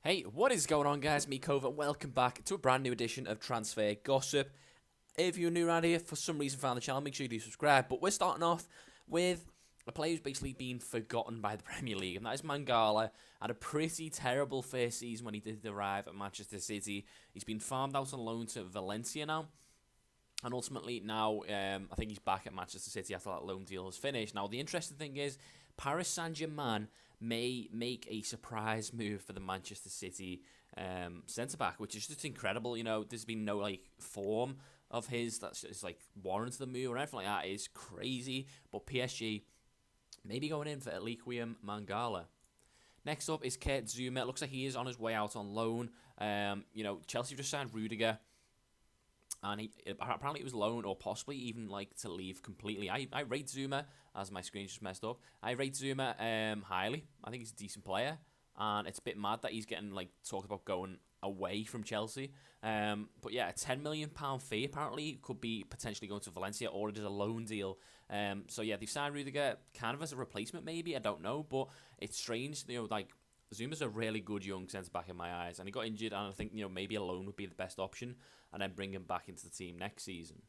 Hey, what is going on, guys? Me, Cova. Welcome back to a brand new edition of Transfer Gossip. If you're new around here, for some reason found the channel, make sure you do subscribe. But we're starting off with a player who's basically been forgotten by the Premier League, and that is Mangala. Had a pretty terrible first season when he did arrive at Manchester City. He's been farmed out on loan to Valencia now. And ultimately now, I think he's back at Manchester City after that loan deal has finished. Now, the interesting thing is, Paris Saint-Germain may make a surprise move for the Manchester City centre-back, which is just incredible. You know, there's been no, form of his that's just, warrants the move or anything like that. It's crazy. But PSG maybe going in for HIGUAIN Mangala. Next up is Kurt Zuma. It looks like he is on his way out on loan. Chelsea just signed Rudiger. And apparently it was loan or possibly even to leave completely. I rate Zuma, as my screen just messed up. I rate Zuma highly. I think he's a decent player, and it's a bit mad that he's getting talked about going away from Chelsea. But yeah, a £10 million fee apparently could be potentially going to Valencia, or it is a loan deal. So yeah, they've signed Rudiger kind of as a replacement, maybe, I don't know, but it's strange. Zuma's a really good young centre-back in my eyes, and he got injured, and I think, maybe a loan would be the best option, and then bring him back into the team next season.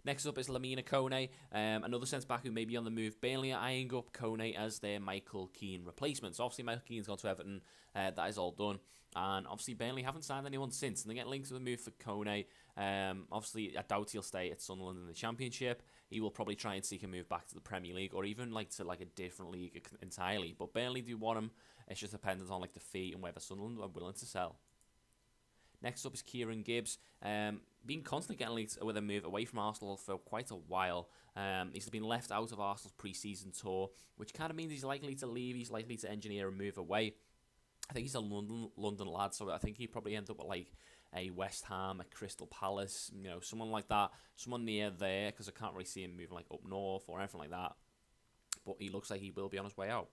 Next up is Lamine Kone, another centre-back who may be on the move. Burnley are eyeing up Kone as their Michael Keane replacement. So obviously Michael Keane's gone to Everton, that is all done. And obviously Burnley haven't signed anyone since, and they get linked to the move for Kone. Obviously, I doubt he'll stay at Sunderland in the Championship. He will probably try and seek a move back to the Premier League, or even to a different league entirely. But Burnley do want him. It's just dependent on the fee and whether Sunderland are willing to sell. Next up is Kieran Gibbs. Been constantly getting linked with a move away from Arsenal for quite a while. He's been left out of Arsenal's pre-season tour, which kind of means he's likely to leave. He's likely to engineer a move away. I think he's a London lad, so I think he'd probably end up at a West Ham, a Crystal Palace, someone like that, someone near there, because I can't really see him moving up north or anything like that. But he looks like he will be on his way out.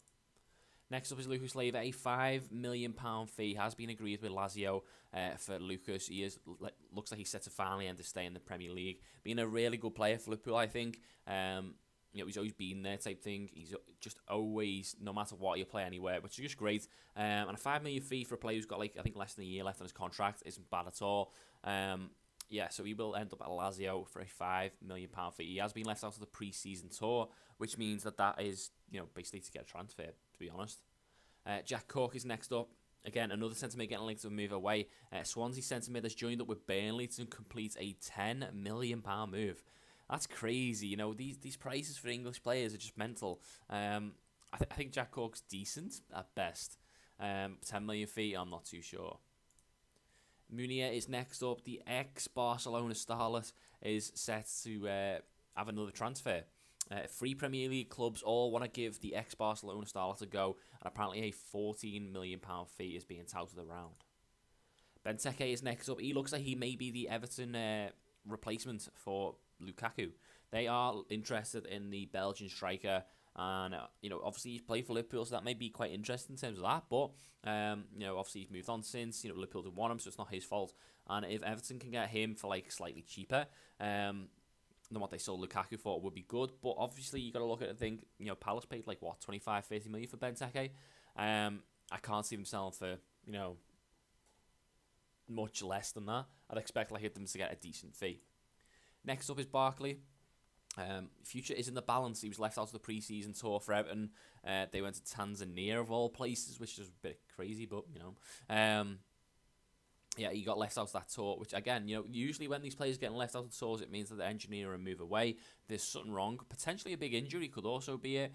Next up is Lucas Leiva. A £5 million fee has been agreed with Lazio for Lucas. He looks like he's set to finally end to stay in the Premier League. Being a really good player for Liverpool, I think. He's always been there type thing. He's just always, no matter what, he'll play anywhere, which is just great. And a £5 million fee for a player who's got I think less than a year left on his contract isn't bad at all. So he will end up at Lazio for a £5 million fee. He has been left out of the pre-season tour, which means that is, basically to get a transfer, to be honest. Jack Cork is next up. Again, another centre-mid getting linked to a move away. Swansea centre-mid has joined up with Burnley to complete a £10 million move. That's crazy. These prices for English players are just mental. I think Jack Cork's decent at best. 10 million fee, I'm not too sure. Munier is next up. The ex-Barcelona starlet is set to have another transfer. 3 Premier League clubs all want to give the ex-Barcelona starlet a go, and apparently a £14 million fee is being touted around. Benteke is next up. He looks like he may be the Everton replacement for Lukaku. They are interested in the Belgian striker, and obviously he's played for Liverpool, so that may be quite interesting in terms of that. But obviously he's moved on since. Liverpool didn't want him, so it's not his fault. And if Everton can get him for slightly cheaper than what they sold Lukaku for, would be good. But obviously you got to look at it and think, Palace paid 25-30 million for Benteke. I can't see them selling for much less than that. I'd expect them to get a decent fee. Next up is Barkley. Future is in the balance. He was left out of the pre-season tour for Everton. They went to Tanzania of all places, which is a bit crazy, but he got left out of that tour, which again, usually when these players get left out of tours, it means that the engineer and move away. There's something wrong. Potentially a big injury could also be it,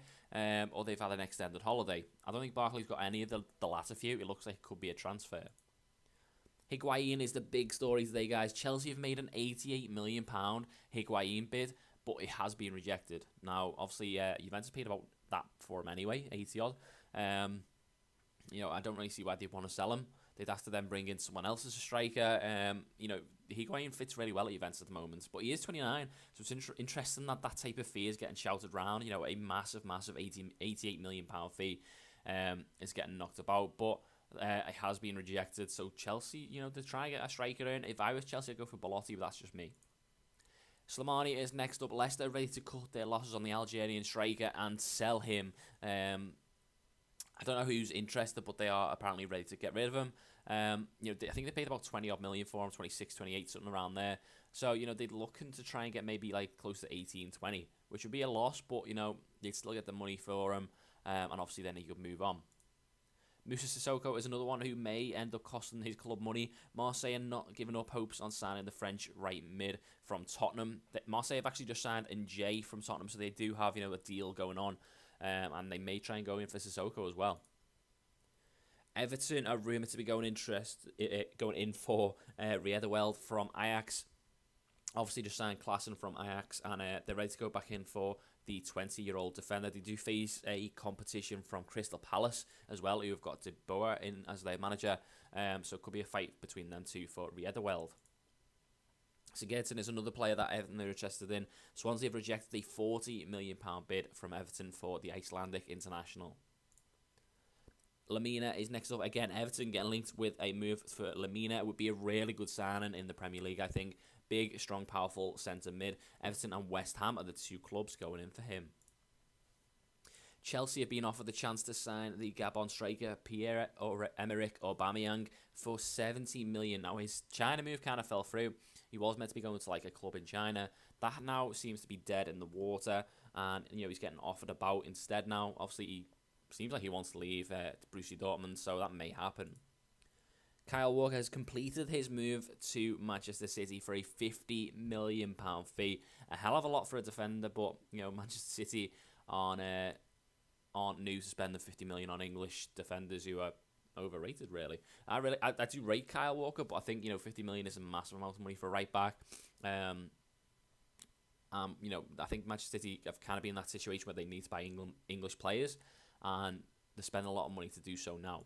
or they've had an extended holiday. I don't think Barkley's got any of the latter few. It looks like it could be a transfer. Higuain is the big story today, guys. Chelsea have made an £88 million Higuain bid, but it has been rejected. Now, obviously, Juventus paid about that for him anyway, 80 odd. I don't really see why they want to sell him. They'd have to then bring in someone else as a striker. Higuain fits really well at Juventus at the moment, but he is 29, so it's interesting that type of fee is getting shouted around. A massive £88 million fee is getting knocked about, but it has been rejected. So Chelsea, to try and get a striker in. If I was Chelsea, I'd go for Belotti, but that's just me. Slimani is next up. Leicester ready to cut their losses on the Algerian striker and sell him. I don't know who's interested, but they are apparently ready to get rid of him. You know, I think they paid about 20 odd million for him, 26, 28, something around there. So, you know, they're looking to try and get maybe like close to 18, 20, which would be a loss, but, you know, they'd still get the money for him, and obviously then he could move on. Moussa Sissoko is another one who may end up costing his club money. Marseille are not giving up hopes on signing the French right mid from Tottenham. Marseille have actually just signed Njay from Tottenham, so they do have, you know, a deal going on, and they may try and go in for Sissoko as well. Everton are rumoured to be going in for Riedewald from Ajax. Obviously just signed Klaassen from Ajax, and they're ready to go back in for the 20-year-old defender. They do face a competition from Crystal Palace as well, who have got De Boer in as their manager. So it could be a fight between them two for Riedewald. Sigurdsson is another player that Everton are interested in. Swansea have rejected a £40 million bid from Everton for the Icelandic international. Lamina is next up. Again, Everton getting linked with a move for Lamina. It would be a really good signing in the Premier League, I think. Big, strong, powerful centre mid. Everton and West Ham are the two clubs going in for him. Chelsea have been offered the chance to sign the Gabon striker Pierre-Emerick Aubameyang for 70 million. Now, his China move kind of fell through. He was meant to be going to like a club in China. That now seems to be dead in the water, and you know he's getting offered about instead now. Obviously, he seems like he wants to leave Borussia Dortmund, so that may happen. Kyle Walker has completed his move to Manchester City for a £50 million fee. A hell of a lot for a defender, but you know Manchester City aren't new to spend the $50 million on English defenders who are overrated. Really, I do rate Kyle Walker, but I think you know $50 million is a massive amount of money for a right back. You know, I think Manchester City have kind of been in that situation where they need to buy English players, and they spend a lot of money to do so now.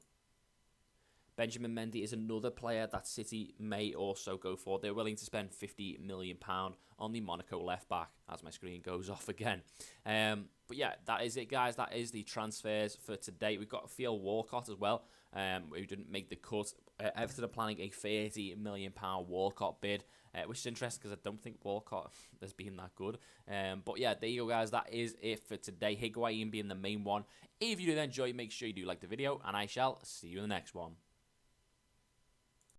Benjamin Mendy is another player that City may also go for. They're willing to spend £50 million on the Monaco left-back, as my screen goes off again. But yeah, that is it, guys. That is the transfers for today. We've got Theo Walcott as well, who didn't make the cut. Everton are planning a £30 million Walcott bid, which is interesting because I don't think Walcott has been that good. But yeah, there you go, guys. That is it for today. Higuain being the main one. If you did enjoy, make sure you do like the video, and I shall see you in the next one.